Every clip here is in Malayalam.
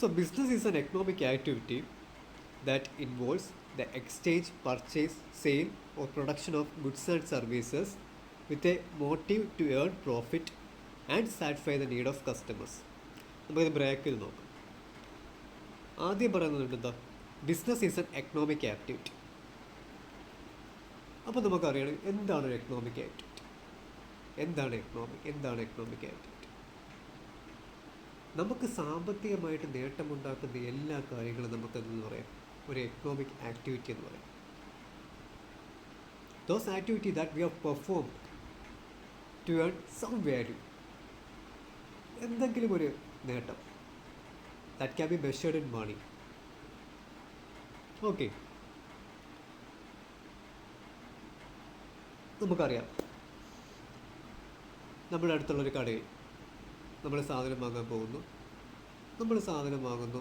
So, business is an economic activity that involves the exchange, purchase, sale, or production of goods and services with a motive to earn profit and satisfy the need of customers. നമുക്കിത് ബ്രേക്ക് ചെയ്ത് നോക്കാം. ആദ്യം പറയുന്നത് എന്താ, business is N economic activity. അപ്പോൾ നമുക്കറിയണം എന്താണ് ഒരു എക്കണോമിക് ആക്ടിവിറ്റി, എന്താണ് എക്കണോമിക് ആക്ടിവിറ്റി. നമുക്ക് സാമ്പത്തികമായിട്ട് നേട്ടമുണ്ടാക്കുന്ന എല്ലാ കാര്യങ്ങളും നമുക്കെന്ന് പറയാം ഒരു എക്കണോമിക് ആക്ടിവിറ്റി എന്ന് പറയാം. Those activity that we have performed to earn some value, എന്തെങ്കിലും ഒരു നേട്ടം, that can be measured in money. Okay, നമുക്കറിയാം നമ്മുടെ അടുത്തുള്ളൊരു കടയിൽ നമ്മൾ സാധനം വാങ്ങാൻ പോകുന്നു. നമ്മൾ സാധനം വാങ്ങുന്നു,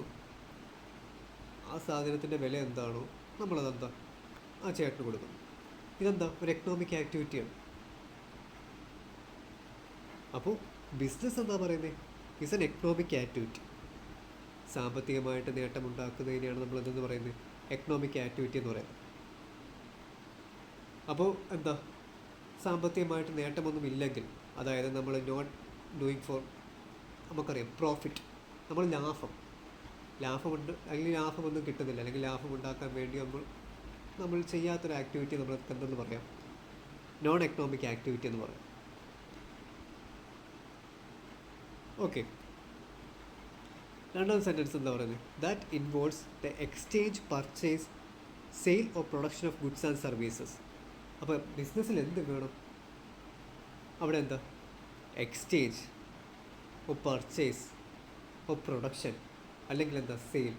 ആ സാധനത്തിൻ്റെ വില എന്താണോ നമ്മളതെന്താ ആ ചേട്ടന് കൊടുക്കുന്നു. ഇതെന്താ ഒരു എക്കണോമിക് ആക്ടിവിറ്റിയാണ്. അപ്പോൾ ബിസിനസ് എന്താ പറയുന്നത്, ഇറ്റ്സ് എൻ എക്കണോമിക് ആക്ടിവിറ്റി. സാമ്പത്തികമായിട്ട് നേട്ടമുണ്ടാക്കുന്നതിനെയാണ് നമ്മളെന്തെന്ന് പറയുന്നത്, എക്കണോമിക് ആക്ടിവിറ്റി എന്ന് പറയുന്നത്. അപ്പോൾ എന്താ, സാമ്പത്തികമായിട്ട് നേട്ടമൊന്നും ഇല്ലെങ്കിൽ, അതായത് നമ്മൾ നോട്ട് ഡൂയിങ് ഫോർ, നമുക്കറിയാം പ്രോഫിറ്റ്, നമ്മൾ ലാഭമുണ്ട് അല്ലെങ്കിൽ ലാഭമൊന്നും കിട്ടുന്നില്ല, അല്ലെങ്കിൽ ലാഭം ഉണ്ടാക്കാൻ വേണ്ടി നമ്മൾ ചെയ്യാത്തൊരു ആക്ടിവിറ്റി നമ്മൾ എന്തെന്ന് പറയാം, നോൺ എക്കണോമിക് ആക്ടിവിറ്റി എന്ന് പറയാം. ഓക്കെ, രണ്ടാമത്തെ സെൻറ്റൻസ് എന്താ പറയുന്നത്, that involves the exchange, purchase, sale or production of goods and services. അപ്പോൾ ബിസിനസ്സിൽ എന്ത് വേണം, അവിടെ എന്താ, എക്സ്ചേഞ്ച് ഓ പർച്ചേസ് ഓ പ്രൊഡക്ഷൻ, അല്ലെങ്കിൽ എന്താ സെയിൽ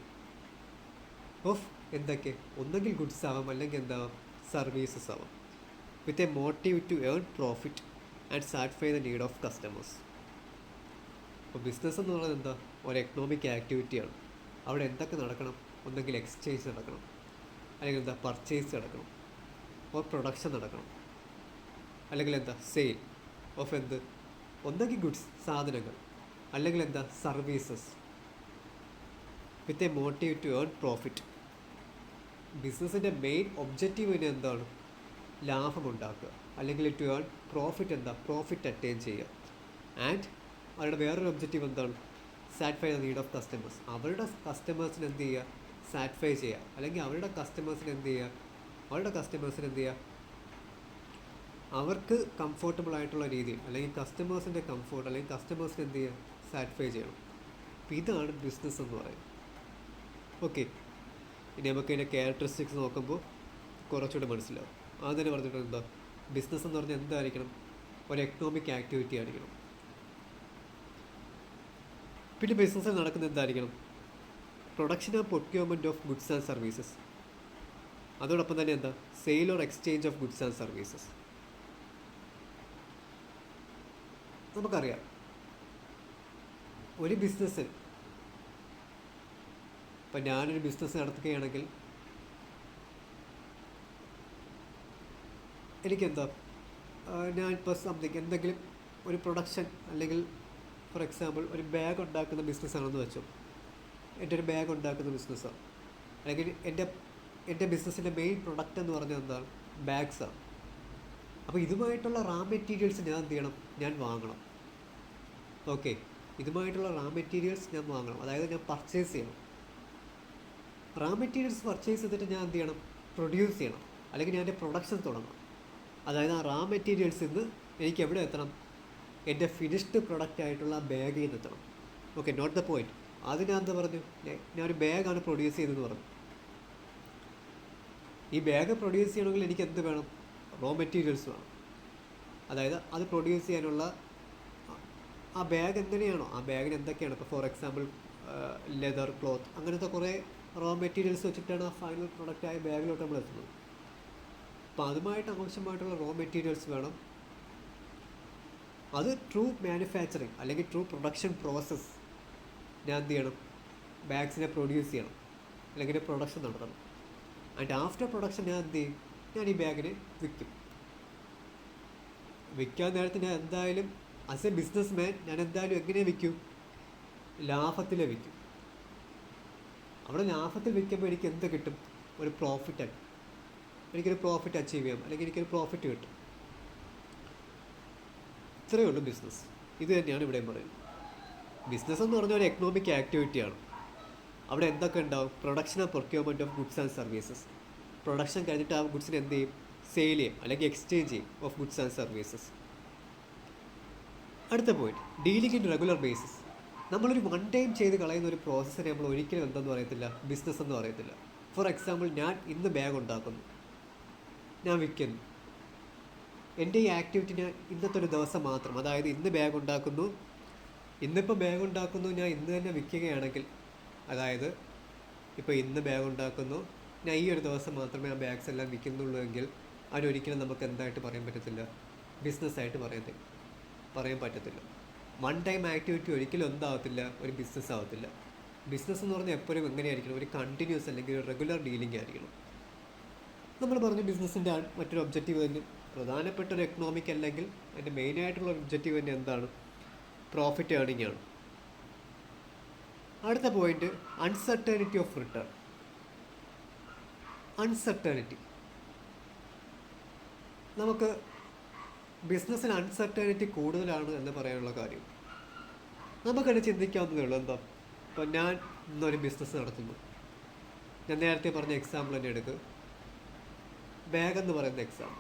ഓഫ് എന്തൊക്കെ, ഒന്നെങ്കിൽ ഗുഡ്സ് ആവാം അല്ലെങ്കിൽ എന്താവാം സർവീസസ് ആവാം, with a motive to earn profit and satisfy the need of customers. അപ്പോൾ ബിസിനസ് എന്ന് പറയുന്നത് എന്താ, ഒരു എക്കണോമിക് ആക്ടിവിറ്റിയാണ്. അവിടെ എന്തൊക്കെ നടക്കണം, ഒന്നെങ്കിൽ എക്സ്ചേഞ്ച് നടക്കണം, അല്ലെങ്കിൽ എന്താ പർച്ചേസ് നടക്കണം, ഓർ പ്രൊഡക്ഷൻ നടക്കണം, അല്ലെങ്കിൽ എന്താ സെയിൽ ഓഫ് എന്ത്, ഒന്നെങ്കിൽ ഗുഡ്സ് സാധനങ്ങൾ, അല്ലെങ്കിൽ എന്താ services, with a motive to earn profit. ബിസിനസ്സിൻ്റെ മെയിൻ ഒബ്ജക്റ്റീവ് തന്നെ എന്താണ്, ലാഭമുണ്ടാക്കുക, അല്ലെങ്കിൽ ടു ഏൺ പ്രോഫിറ്റ്, എന്താ പ്രോഫിറ്റ് അറ്റൈൻ ചെയ്യുക. ആൻഡ് അവരുടെ വേറൊരു ഒബ്ജക്റ്റീവ് എന്താണ്, satisfy the need of customers. അവരുടെ കസ്റ്റമേഴ്സിന് എന്ത് ചെയ്യുക, സാറ്റിസ്ഫൈ ചെയ്യുക, അല്ലെങ്കിൽ അവരുടെ കസ്റ്റമേഴ്സിന് എന്ത് ചെയ്യുക, അവർക്ക് കംഫർട്ടബിൾ ആയിട്ടുള്ള രീതിയിൽ, അല്ലെങ്കിൽ കസ്റ്റമേഴ്സിൻ്റെ കംഫർട്ട്, അല്ലെങ്കിൽ കസ്റ്റമേഴ്സിന് എന്ത് ചെയ്യുക, സാറ്റിസ്ഫൈ ചെയ്യണം. അപ്പോൾ ഇതാണ് ബിസിനസ് എന്ന് പറയുന്നത്. ഓക്കെ, ഇനി നമുക്ക് ഇതിൻ്റെ ക്യാരക്ടറിസ്റ്റിക്സ് നോക്കുമ്പോൾ കുറച്ചുകൂടെ മനസ്സിലാവും. ആദ്യം തന്നെ പറഞ്ഞിട്ടുണ്ട് എന്താ, ബിസിനസ് എന്ന് പറഞ്ഞാൽ എന്തായിരിക്കണം, ഒരു എക്കണോമിക് ആക്ടിവിറ്റി ആയിരിക്കണം. പിന്നെ ബിസിനസ്സിൽ നടക്കുന്നത് എന്തായിരിക്കണം, production and procurement of goods and services. അതോടൊപ്പം തന്നെ എന്താ, sale or exchange of goods and services. നമുക്കറിയാം ഒരു ബിസിനസ്സിൽ, ഇപ്പം ഞാനൊരു ബിസിനസ് നടത്തുകയാണെങ്കിൽ എനിക്കെന്താ, ഞാനിപ്പോൾ എന്തെങ്കിലും ഒരു പ്രൊഡക്ഷൻ, അല്ലെങ്കിൽ ഫോർ എക്സാമ്പിൾ ഒരു ബാഗ് ഉണ്ടാക്കുന്ന ബിസിനസ്സാണെന്ന് വെച്ചോ, എൻ്റെ ഒരു ബാഗ് ഉണ്ടാക്കുന്ന ബിസിനസ്സാണ്, അല്ലെങ്കിൽ എൻ്റെ ബിസിനസ്സിൻ്റെ മെയിൻ പ്രൊഡക്റ്റ് എന്ന് പറഞ്ഞാൽ എന്താണ്, ബാഗ്സാണ്. അപ്പോൾ ഇതുമായിട്ടുള്ള റാ മെറ്റീരിയൽസ് ഞാൻ എന്ത് ചെയ്യണം, ഞാൻ വാങ്ങണം. ഓക്കെ, ഇതുമായിട്ടുള്ള റാ മെറ്റീരിയൽസ് ഞാൻ വാങ്ങണം, അതായത് ഞാൻ പർച്ചേസ് ചെയ്യണം. റാ മെറ്റീരിയൽസ് പർച്ചേസ് ചെയ്തിട്ട് ഞാൻ എന്ത് ചെയ്യണം, പ്രൊഡ്യൂസ് ചെയ്യണം, അല്ലെങ്കിൽ ഞാൻ എൻ്റെ പ്രൊഡക്ഷൻ തുടങ്ങണം. അതായത് ആ റാ മെറ്റീരിയൽസിൽ നിന്ന് എനിക്ക് എവിടെ എത്തണം, എൻ്റെ ഫിനിഷ്ഡ് പ്രൊഡക്റ്റ് ആയിട്ടുള്ള ബാഗിൽ നിന്ന് എത്തണം. Okay, note the point. അതിനകത്ത് പറഞ്ഞു ഞാനൊരു ബാഗാണ് പ്രൊഡ്യൂസ് ചെയ്തതെന്ന് പറഞ്ഞു. ഈ ബാഗ് പ്രൊഡ്യൂസ് ചെയ്യണമെങ്കിൽ എനിക്ക് എന്ത് വേണം, റോ മെറ്റീരിയൽസ് വേണം. അതായത് അത് പ്രൊഡ്യൂസ് ചെയ്യാനുള്ള ആ ബാഗ് എങ്ങനെയാണോ, ആ ബാഗിന് എന്തൊക്കെയാണ്, ഇപ്പോൾ ഫോർ എക്സാമ്പിൾ ലെതർ, ക്ലോത്ത്, അങ്ങനത്തെ കുറേ റോ മെറ്റീരിയൽസ് വെച്ചിട്ടാണ് ആ ഫൈനൽ പ്രൊഡക്റ്റായ ബാഗിലോട്ട് നമ്മൾ എത്തുന്നത്. അപ്പോൾ അതുമായിട്ട് ആവശ്യമായിട്ടുള്ള റോ മെറ്റീരിയൽസ് വേണം. അത് ട്രൂ മാനുഫാക്ചറിങ് അല്ലെങ്കിൽ ട്രൂ പ്രൊഡക്ഷൻ പ്രോസസ്സ് ഞാൻ എന്ത് ചെയ്യണം, ബാഗ്സിനെ പ്രൊഡ്യൂസ് ചെയ്യണം, അല്ലെങ്കിൽ പ്രൊഡക്ഷൻ നടത്തണം. ആൻഡ് ആഫ്റ്റർ പ്രൊഡക്ഷൻ ഞാൻ എന്ത് ചെയ്യും, ഞാൻ ഈ ബാഗിനെ വിൽക്കാൻ നേരത്തെ ഞാൻ എന്തായാലും ആസ് എ ബിസിനസ് മാൻ ഞാൻ എന്തായാലും എങ്ങനെ വിൽക്കും, ലാഭത്തിലേ വിൽക്കും. അവിടെ ലാഭത്തിൽ വിൽക്കുമ്പോൾ എനിക്ക് എന്ത് കിട്ടും? ഒരു പ്രോഫിറ്റ്. എനിക്കൊരു പ്രോഫിറ്റ് അച്ചീവ് ചെയ്യാം, അല്ലെങ്കിൽ എനിക്കൊരു പ്രോഫിറ്റ് കിട്ടും. ഇത്രയേ ഉള്ളൂ ബിസിനസ്. ഇത് തന്നെയാണ് ഇവിടെയും പറയുന്നത്. ബിസിനസ് എന്ന് പറഞ്ഞാൽ ഒരു എക്കണോമിക് ആക്ടിവിറ്റിയാണ്. അവിടെ എന്തൊക്കെ ഉണ്ടാവും? Production and procurement of goods and services. Production കഴിഞ്ഞിട്ട് ആ ഗുഡ്സിനെ എന്ത് ചെയ്യും? സെയിൽ ചെയ്യും, അല്ലെങ്കിൽ എക്സ്ചേഞ്ച് ചെയ്യും ഓഫ് ഗുഡ്സ് ആൻഡ് സർവീസസ്. അടുത്ത point, dealing in regular basis. നമ്മളൊരു വൺ ടൈം ചെയ്ത് കളയുന്ന ഒരു പ്രോസസ്സിനെ നമ്മൾ ഒരിക്കലും എന്തെന്ന് പറയത്തില്ല? ബിസിനസ് എന്ന് പറയത്തില്ല. ഫോർ എക്സാമ്പിൾ, ഞാൻ ഇന്ന് ബാഗ് ഉണ്ടാക്കുന്നു, ഞാൻ വിൽക്കുന്നു. എൻ്റെ ഈ ആക്ടിവിറ്റി ഞാൻ ഇന്നത്തെ ഒരു ദിവസം മാത്രം, അതായത് ഇന്ന് ബാഗ് ഉണ്ടാക്കുന്നു, ഇന്നിപ്പോൾ ബാഗ് ഉണ്ടാക്കുന്നു, ഞാൻ ഇന്ന് തന്നെ വിൽക്കുകയാണെങ്കിൽ, അതായത് ഇപ്പോൾ ഇന്ന് ബാഗ് ഉണ്ടാക്കുന്നു, ഞാൻ ഈ ഒരു ദിവസം മാത്രമേ ആ ബാഗ്സ് എല്ലാം വിൽക്കുന്നുള്ളൂ എങ്കിൽ അതിനൊരിക്കലും നമുക്ക് എന്തായിട്ട് പറയാൻ പറ്റത്തില്ല? ബിസിനസ്സായിട്ട് പറയാൻ പറ്റത്തില്ല. വൺ ടൈം ആക്ടിവിറ്റി ഒരിക്കലും എന്താവത്തില്ല? ഒരു ബിസിനസ് ആവത്തില്ല. ബിസിനസ് എന്ന് പറഞ്ഞാൽ എപ്പോഴും എങ്ങനെയായിരിക്കണം? ഒരു കണ്ടിന്യൂസ് അല്ലെങ്കിൽ ഒരു റെഗുലർ ഡീലിംഗ് ആയിരിക്കണം. നമ്മൾ പറഞ്ഞു ബിസിനസ്സിൻ്റെ മറ്റൊരു ഒബ്ജക്റ്റീവ് തന്നെ പ്രധാനപ്പെട്ട ഒരു എക്കണോമിക്, അല്ലെങ്കിൽ അതിൻ്റെ മെയിനായിട്ടുള്ള ഒബ്ജക്റ്റീവ് തന്നെ എന്താണ്? പ്രോഫിറ്റ് ഏർണിംഗ് ആണ്. അടുത്ത point, uncertainty of return. Uncertainty, നമുക്ക് ബിസിനസ്സിന് അൺസർട്ടനിറ്റി കൂടുതലാണ് എന്ന് പറയാനുള്ള കാര്യം നമുക്കത് ചിന്തിക്കാവുന്നതേ ഉള്ളൂ. എന്താ? ഇപ്പം ഞാൻ ഇന്നൊരു ബിസിനസ് നടത്തുന്നു. ഞാൻ നേരത്തെ പറഞ്ഞ എക്സാമ്പിൾ തന്നെ എടുക്കുക. ബാഗ് എന്ന് പറയുന്ന എക്സാമ്പിൾ.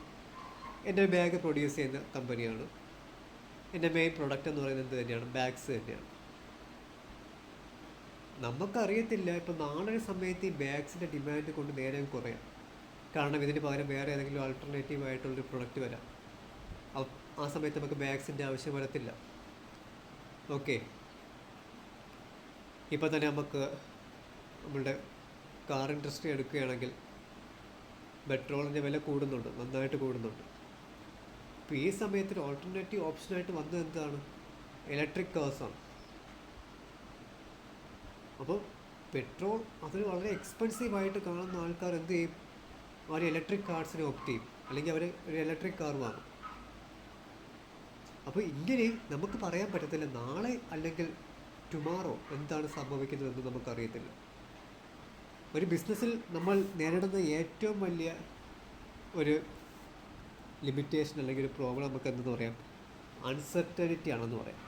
എൻ്റെ ബാഗ് പ്രൊഡ്യൂസ് ചെയ്യുന്ന കമ്പനിയാണ്. എൻ്റെ മെയിൻ പ്രൊഡക്റ്റ് എന്ന് പറയുന്നത് എന്ത് തന്നെയാണ്? ബാഗ്സ് തന്നെയാണ്. നമുക്കറിയത്തില്ല ഇപ്പം നാളെ സമയത്ത് ഈ ബാഗ്സിൻ്റെ ഡിമാൻഡ് കൊണ്ട് നേരെ കുറയാം. കാരണം ഇതിന് പകരം വേറെ ഏതെങ്കിലും ആൾട്ടർനേറ്റീവ് ആയിട്ടുള്ളൊരു പ്രൊഡക്റ്റ് വരാം. ആ സമയത്ത് നമുക്ക് ബാഗ്സിൻ്റെ ആവശ്യം വരത്തില്ല. ഓക്കെ, ഇപ്പോൾ തന്നെ നമുക്ക് നമ്മളുടെ കാർ ഇൻഡസ്ട്രി എടുക്കുകയാണെങ്കിൽ പെട്രോളിൻ്റെ വില കൂടുന്നുണ്ട്, നന്നായിട്ട് കൂടുന്നുണ്ട്. അപ്പോൾ ഈ സമയത്ത് ഒരു ഓൾട്ടർനേറ്റീവ് ഓപ്ഷനായിട്ട് വന്നത് എന്താണ്? ഇലക്ട്രിക് കാർസാണ്. അപ്പോൾ പെട്രോൾ അതൊരു വളരെ എക്സ്പെൻസീവായിട്ട് കാണുന്ന ആൾക്കാർ എന്ത് ചെയ്യും? അവർ ഇലക്ട്രിക് കാർസിനെ ഓപ്റ്റ് ചെയ്യും, അല്ലെങ്കിൽ അവർ ഒരു ഇലക്ട്രിക് കാർ വാങ്ങും. അപ്പോൾ ഇങ്ങനെ നമുക്ക് പറയാൻ പറ്റത്തില്ല നാളെ അല്ലെങ്കിൽ ടുമാറോ എന്താണ് സംഭവിക്കുന്നതെന്ന് നമുക്കറിയത്തില്ല. ഒരു ബിസിനസ്സിൽ നമ്മൾ നേരിടുന്ന ഏറ്റവും വലിയ ഒരു ലിമിറ്റേഷൻ അല്ലെങ്കിൽ ഒരു പ്രോബ്ലം നമുക്ക് എന്തെന്ന് പറയാം? അൺസർട്ടനിറ്റി ആണെന്ന് പറയാം.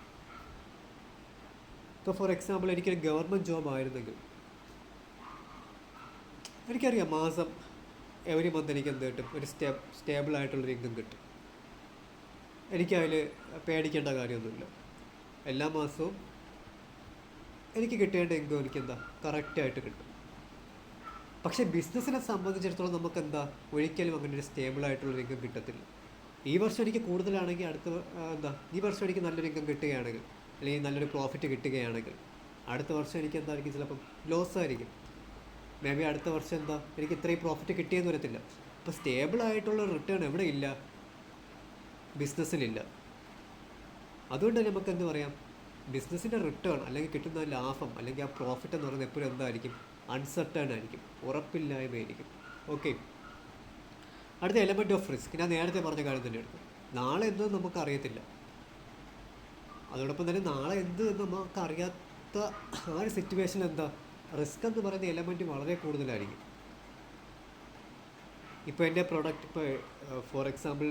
ഇപ്പോൾ ഫോർ എക്സാമ്പിൾ, എനിക്കൊരു ഗവൺമെൻറ് ജോബ് ആയിരുന്നെങ്കിൽ എനിക്കറിയാം മാസം എവരി മന്ത് എനിക്ക് എന്ത് കിട്ടും? ഒരു സ്റ്റേബിളായിട്ടുള്ളൊരു ഇൻകം കിട്ടും. എനിക്കതിൽ പേടിക്കേണ്ട കാര്യമൊന്നുമില്ല. എല്ലാ മാസവും എനിക്ക് കിട്ടേണ്ട ഇൻകം എനിക്കെന്താ? കറക്റ്റായിട്ട് കിട്ടും. പക്ഷേ ബിസിനസ്സിനെ സംബന്ധിച്ചിടത്തോളം നമുക്കെന്താ? ഒരിക്കലും അങ്ങനെ ഒരു സ്റ്റേബിളായിട്ടുള്ളൊരു ഇൻകം കിട്ടത്തില്ല. ഈ വർഷം എനിക്ക് കൂടുതലാണെങ്കിൽ ഈ വർഷം എനിക്ക് നല്ലൊരു ഇൻകം കിട്ടുകയാണെങ്കിൽ, അല്ലെങ്കിൽ നല്ലൊരു പ്രോഫിറ്റ് കിട്ടുകയാണെങ്കിൽ, അടുത്ത വർഷം എനിക്ക് എന്തായിരിക്കും? ചിലപ്പം ലോസ് ആയിരിക്കും. മേ ബി അടുത്ത വർഷം എനിക്ക് ഇത്രയും പ്രോഫിറ്റ് കിട്ടിയെന്ന് വരത്തില്ല. അപ്പോൾ സ്റ്റേബിളായിട്ടുള്ള റിട്ടേൺ എവിടെ ഇല്ല? ബിസിനസ്സിലില്ല. അതുകൊണ്ട് തന്നെ നമുക്ക് എന്ത് പറയാം? ബിസിനസ്സിൻ്റെ റിട്ടേൺ അല്ലെങ്കിൽ കിട്ടുന്ന ലാഭം അല്ലെങ്കിൽ ആ പ്രോഫിറ്റ് എന്ന് പറയുന്നത് എപ്പോഴും എന്തായിരിക്കും? അൺസർട്ടേൺ ആയിരിക്കും, ഉറപ്പില്ലായ്മയായിരിക്കും. ഓക്കെ, അടുത്ത എലമെൻറ്റ് ഓഫ് റിസ്ക്. ഞാൻ നേരത്തെ പറഞ്ഞ കാര്യം തന്നെ എടുക്കും. നാളെ എന്ത് നമുക്കറിയത്തില്ല. അതോടൊപ്പം തന്നെ നാളെ എന്ത് എന്ന് നമുക്കറിയാത്ത ആ ഒരു സിറ്റുവേഷനിൽ റിസ്ക് എന്ന് പറയുന്ന എലമെൻറ്റ് വളരെ കൂടുതലായിരിക്കും. ഇപ്പോൾ എൻ്റെ പ്രൊഡക്റ്റ്, ഇപ്പോൾ ഫോർ എക്സാമ്പിൾ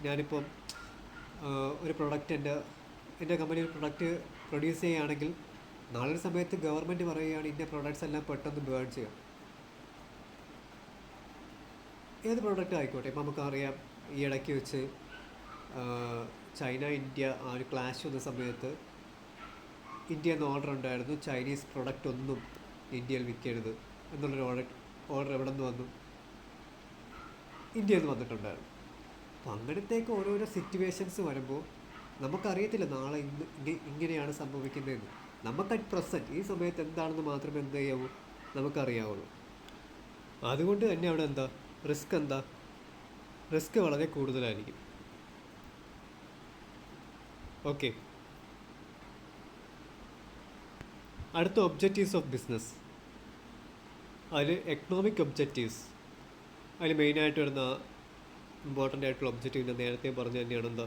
ഞാനിപ്പം ഒരു പ്രൊഡക്റ്റ് എൻ്റെ കമ്പനി ഒരു പ്രൊഡക്റ്റ് പ്രൊഡ്യൂസ് ചെയ്യുകയാണെങ്കിൽ നാളെ സമയത്ത് ഗവൺമെൻറ് പറയുകയാണ് ഇന്ന പ്രൊഡക്ട്സ് എല്ലാം പെട്ടെന്ന് ബേൺ ചെയ്യാം. ഏത് പ്രൊഡക്റ്റ് ആയിക്കോട്ടെ. ഇപ്പോൾ നമുക്കറിയാം ഈ ഇടയ്ക്ക് വെച്ച് ചൈന ഇന്ത്യ ആ ഒരു ക്ലാഷ് വന്ന സമയത്ത് ഇന്ത്യയിൽ നിന്ന് ഓർഡർ ഉണ്ടായിരുന്നു, ചൈനീസ് പ്രൊഡക്റ്റ് ഒന്നും ഇന്ത്യയിൽ വിൽക്കരുത് എന്നുള്ളൊരു ഓർഡർ എവിടെ നിന്ന് വന്നു? ഇന്ത്യയിൽ നിന്ന് വന്നിട്ടുണ്ടായിരുന്നു. അപ്പം അങ്ങനത്തേക്ക് ഓരോരോ സിറ്റുവേഷൻസ് വരുമ്പോൾ നമുക്കറിയത്തില്ല നാളെ ഇങ്ങനെയാണ് സംഭവിക്കുന്നതെന്ന്. നമുക്ക് അറ്റ് പ്രസൻറ്റ് ഈ സമയത്ത് എന്താണെന്ന് മാത്രമേ എന്ത് ചെയ്യാവൂ? നമുക്കറിയാവുള്ളൂ. അതുകൊണ്ട് തന്നെ അവിടെ റിസ്ക് വളരെ കൂടുതലായിരിക്കും. ഓക്കെ, അടുത്ത ഒബ്ജക്റ്റീവ്സ് ഓഫ് ബിസിനസ്. അതിൽ എക്കണോമിക് ഒബ്ജക്റ്റീവ്സ്, അതിൽ മെയിനായിട്ട് വരുന്ന ഇമ്പോർട്ടൻ്റ് ആയിട്ടുള്ള ഒബ്ജക്റ്റീവ് ഞാൻ നേരത്തെ പറഞ്ഞു തന്നെയാണ്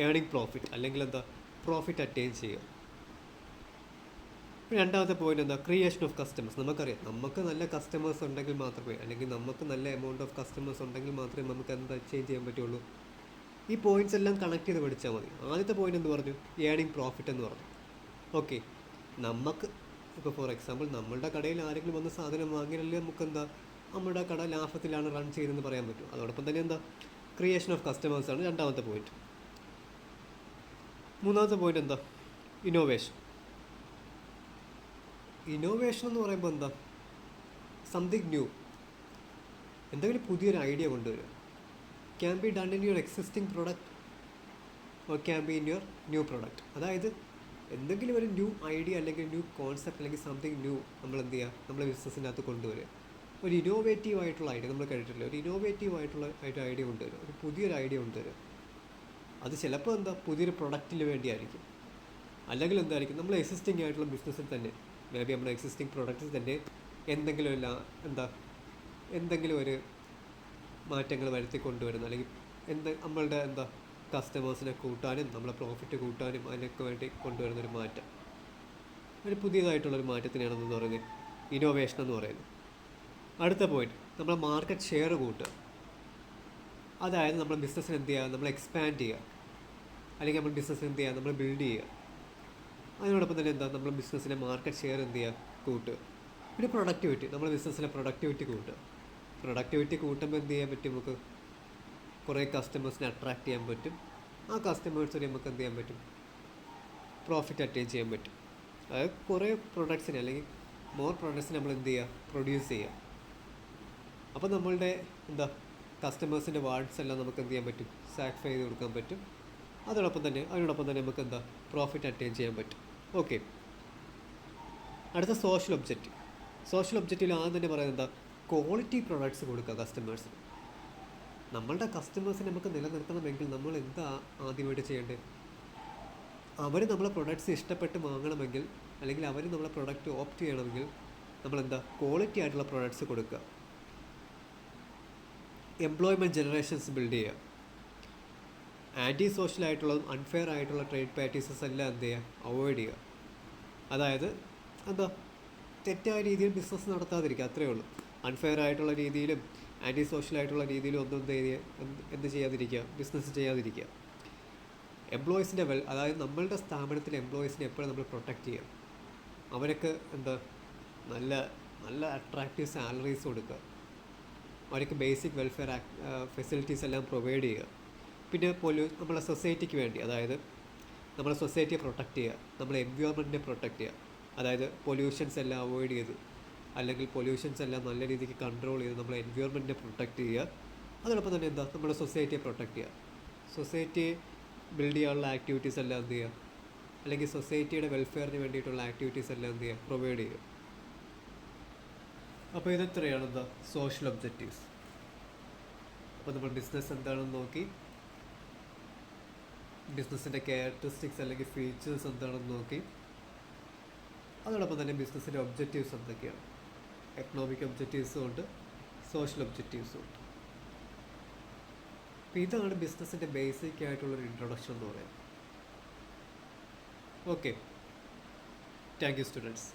ഏണിംഗ് പ്രോഫിറ്റ്, അല്ലെങ്കിൽ പ്രോഫിറ്റ് അറ്റൈൻ ചെയ്യുക. രണ്ടാമത്തെ പോയിന്റ് എന്താ, ക്രിയേഷൻ ഓഫ് കസ്റ്റമേഴ്സ്. നമുക്കറിയാം നമുക്ക് നല്ല കസ്റ്റമേഴ്സ് ഉണ്ടെങ്കിൽ മാത്രമേ, അല്ലെങ്കിൽ നമുക്ക് നല്ല എമൗണ്ട് ഓഫ് കസ്റ്റമേഴ്സ് ഉണ്ടെങ്കിൽ മാത്രമേ നമുക്ക് എന്താ ചേഞ്ച് ചെയ്യാൻ പറ്റുള്ളൂ. ഈ പോയിന്റ്സ് എല്ലാം കണക്ട് ചെയ്ത് പഠിച്ചാൽ മതി. ആദ്യത്തെ പോയിന്റ് എന്ന് പറഞ്ഞു, ഏണിംഗ് പ്രോഫിറ്റ് എന്ന് പറഞ്ഞു. ഓക്കെ, നമുക്ക് ഇപ്പോൾ ഫോർ എക്സാമ്പിൾ നമ്മളുടെ കടയിൽ ആരെങ്കിലും വന്ന് സാധനം വാങ്ങിയാലേ നമുക്ക് എന്താ നമ്മുടെ കട ലാഭത്തിലാണ് റൺ ചെയ്തതെന്ന് പറയാൻ പറ്റും. അതോടൊപ്പം തന്നെ എന്താ, ക്രിയേഷൻ ഓഫ് കസ്റ്റമേഴ്സാണ് രണ്ടാമത്തെ പോയിന്റ്. മൂന്നാമത്തെ പോയിന്റ് എന്താ, ഇന്നോവേഷൻ. ഇന്നോവേഷൻ എന്ന് പറയുമ്പോൾ എന്താ, സംതിങ് ന്യൂ, എന്തെങ്കിലും പുതിയൊരു ഐഡിയ കൊണ്ടുവരിക. Can be done in your existing product or can be in your new product. അതായത് എന്തെങ്കിലും ഒരു ന്യൂ ഐഡിയ അല്ലെങ്കിൽ ന്യൂ കോൺസെപ്റ്റ് അല്ലെങ്കിൽ സംതിങ് ന്യൂ നമ്മൾ എന്ത് ചെയ്യുക, നമ്മുടെ ബിസിനസ്സിനകത്ത് കൊണ്ടുവരിക. ഒരു ഇന്നോവേറ്റീവ് ആയിട്ടുള്ള ഐഡിയ നമ്മൾ കേട്ടിട്ടില്ല, ഒരു ഇന്നോവേറ്റീവ് ആയിട്ടുള്ള ഐഡിയ കൊണ്ടുവരിക, ഒരു പുതിയൊരു ഐഡിയ കൊണ്ടുവരിക. അത് ചിലപ്പോൾ എന്താ പുതിയൊരു പ്രൊഡക്റ്റിന് വേണ്ടിയായിരിക്കും, അല്ലെങ്കിൽ എന്തായിരിക്കും നമ്മൾ എക്സിസ്റ്റിംഗ് ആയിട്ടുള്ള ബിസിനസ്സിൽ തന്നെ, മേ ബി നമ്മുടെ എക്സിസ്റ്റിംഗ് പ്രൊഡക്റ്റിൽ തന്നെ എന്തെങ്കിലും ഒരു മാറ്റങ്ങൾ വരുത്തി കൊണ്ടുവരുന്നു, അല്ലെങ്കിൽ നമ്മളുടെ കസ്റ്റമേഴ്സിനെ കൂട്ടാനും നമ്മളെ പ്രോഫിറ്റ് കൂട്ടാനും അതിനൊക്കെ വേണ്ടി കൊണ്ടുവരുന്നൊരു മാറ്റം, ഒരു പുതിയതായിട്ടുള്ളൊരു മാറ്റത്തിനാണെന്ന് പറയുന്നത് ഇന്നോവേഷൻ എന്ന് പറയുന്നത്. അടുത്ത പോയിന്റ്, നമ്മളെ മാർക്കറ്റ് ഷെയർ കൂട്ടുക. അതായത് നമ്മുടെ ബിസിനസ്സിന് എന്ത് ചെയ്യുക, നമ്മൾ എക്സ്പാൻഡ് ചെയ്യുക, അല്ലെങ്കിൽ നമ്മുടെ ബിസിനസ്സിന് എന്ത് ചെയ്യുക, നമ്മൾ ബിൽഡ് ചെയ്യുക. അതിനോടൊപ്പം തന്നെ എന്താ, നമ്മുടെ ബിസിനസ്സിലെ മാർക്കറ്റ് ഷെയർ എന്ത് ചെയ്യുക, കൂട്ടുക. പിന്നെ പ്രൊഡക്ടിവിറ്റി, നമ്മുടെ ബിസിനസ്സിലെ പ്രൊഡക്ടിവിറ്റി കൂട്ടുക. പ്രൊഡക്ടിവിറ്റി കൂട്ടുമ്പോൾ എന്ത് ചെയ്യാൻ പറ്റും, നമുക്ക് കുറേ കസ്റ്റമേഴ്സിനെ അട്രാക്ട് ചെയ്യാൻ പറ്റും. ആ കസ്റ്റമേഴ്സ് വരെ നമുക്ക് എന്ത് ചെയ്യാൻ പറ്റും, പ്രോഫിറ്റ് അറ്റൈൻ ചെയ്യാൻ പറ്റും. അതായത് കുറേ പ്രൊഡക്ട്സിനെ അല്ലെങ്കിൽ മോർ പ്രൊഡക്ട്സിനെ നമ്മൾ എന്ത് ചെയ്യുക, പ്രൊഡ്യൂസ് ചെയ്യുക. അപ്പോൾ നമ്മളുടെ കസ്റ്റമേഴ്സിൻ്റെ വാർഡ്സ് എല്ലാം നമുക്ക് എന്ത് ചെയ്യാൻ പറ്റും, സാറ്റിസ്ഫൈ ചെയ്ത് കൊടുക്കാൻ പറ്റും. അതിനോടൊപ്പം തന്നെ നമുക്ക് പ്രോഫിറ്റ് അറ്റൈൻ ചെയ്യാൻ പറ്റും. ഓക്കെ, അടുത്ത സോഷ്യൽ ഒബ്ജക്റ്റീവ്. സോഷ്യൽ ഒബ്ജക്റ്റീവിൽ ആദ്യം തന്നെ പറയുന്നത് ക്വാളിറ്റി പ്രൊഡക്ട്സ് കൊടുക്കുക കസ്റ്റമേഴ്സിന്. നമ്മളുടെ കസ്റ്റമേഴ്സിനെ നമുക്ക് നിലനിർത്തണമെങ്കിൽ നമ്മൾ എന്താ ആദ്യമായിട്ട് ചെയ്യേണ്ടത്, അവർ നമ്മളെ പ്രൊഡക്ട്സ് ഇഷ്ടപ്പെട്ട് വാങ്ങണമെങ്കിൽ, അല്ലെങ്കിൽ അവർ നമ്മളെ പ്രൊഡക്റ്റ് ഓപ്റ്റ് ചെയ്യണമെങ്കിൽ നമ്മൾ ക്വാളിറ്റി ആയിട്ടുള്ള പ്രൊഡക്ട്സ് കൊടുക്കുക. എംപ്ലോയ്മെൻറ്റ് ജനറേഷൻസ് ബിൽഡ് ചെയ്യുക. ആൻറ്റി സോഷ്യൽ ആയിട്ടുള്ളതും അൺഫെയർ ആയിട്ടുള്ള ട്രേഡ് പ്രാക്ടീസസ് എല്ലാം എന്ത് ചെയ്യുക, അവോയ്ഡ് ചെയ്യുക. അതായത് തെറ്റായ രീതിയിൽ ബിസിനസ് നടത്താതിരിക്കുക, അത്രയേ ഉള്ളൂ. അൺഫെയർ ആയിട്ടുള്ള രീതിയിലും ആൻറ്റി സോഷ്യൽ ആയിട്ടുള്ള രീതിയിലും ഒന്നും എന്ത് ചെയ്യാതിരിക്കുക, ബിസിനസ് ചെയ്യാതിരിക്കുക. എംപ്ലോയീസിൻ്റെ അതായത് നമ്മളുടെ സ്ഥാപനത്തിലെ എംപ്ലോയീസിനെ എപ്പോഴും നമ്മൾ പ്രൊട്ടക്റ്റ് ചെയ്യുക. അവർക്ക് നല്ല നല്ല അട്രാക്റ്റീവ് സാലറീസ് കൊടുക്കുക. അവർക്ക് ബേസിക് വെൽഫെയർ ഫെസിലിറ്റീസ് എല്ലാം പ്രൊവൈഡ് ചെയ്യുക. പിന്നെ നമ്മളെ സൊസൈറ്റിക്ക് വേണ്ടി, അതായത് നമ്മളെ സൊസൈറ്റിയെ പ്രൊട്ടക്റ്റ് ചെയ്യുക, നമ്മളെ എൻവയോൺമെൻറ്റിനെ പ്രൊട്ടക്റ്റ് ചെയ്യുക. അതായത് പൊല്യൂഷൻസ് എല്ലാം അവോയ്ഡ് ചെയ്ത്, അല്ലെങ്കിൽ പൊല്യൂഷൻസ് എല്ലാം നല്ല രീതിക്ക് കൺട്രോൾ ചെയ്ത് നമ്മളെ എൻവയോൺമെൻറ്റിനെ പ്രൊട്ടക്റ്റ് ചെയ്യുക. അതോടൊപ്പം തന്നെ നമ്മുടെ സൊസൈറ്റിയെ പ്രൊട്ടക്റ്റ് ചെയ്യുക. സൊസൈറ്റിയെ ബിൽഡ് ചെയ്യാനുള്ള ആക്ടിവിറ്റീസ് എല്ലാം എന്ത് ചെയ്യുക, അല്ലെങ്കിൽ സൊസൈറ്റിയുടെ വെൽഫെയറിന് വേണ്ടിയിട്ടുള്ള ആക്ടിവിറ്റീസ് എല്ലാം എന്ത് ചെയ്യുക, പ്രൊവൈഡ് ചെയ്യുക. അപ്പോൾ ഇതെത്രയാണ് സോഷ്യൽ ഒബ്ജക്റ്റീവ്സ്. അപ്പോൾ നമ്മൾ ബിസിനസ് എന്താണെന്ന് നോക്കി, ബിസിനസ്സിൻ്റെ ക്യാരക്ടറിസ്റ്റിക്സ് അല്ലെങ്കിൽ ഫീച്ചേഴ്സ് എന്താണെന്ന് നോക്കി. അതോടൊപ്പം തന്നെ ബിസിനസ്സിൻ്റെ ഒബ്ജക്റ്റീവ്സ് എന്തൊക്കെയാണ്, എക്കണോമിക് ഒബ്ജക്റ്റീവ്സും ഉണ്ട്, സോഷ്യൽ ഒബ്ജക്റ്റീവ്സും ഉണ്ട്. അപ്പോൾ ഇതാണ് ബിസിനസ്സിൻ്റെ ബേസിക് ആയിട്ടുള്ളൊരു ഇൻട്രൊഡക്ഷൻ എന്ന് പറയാം. Okay, thank you students.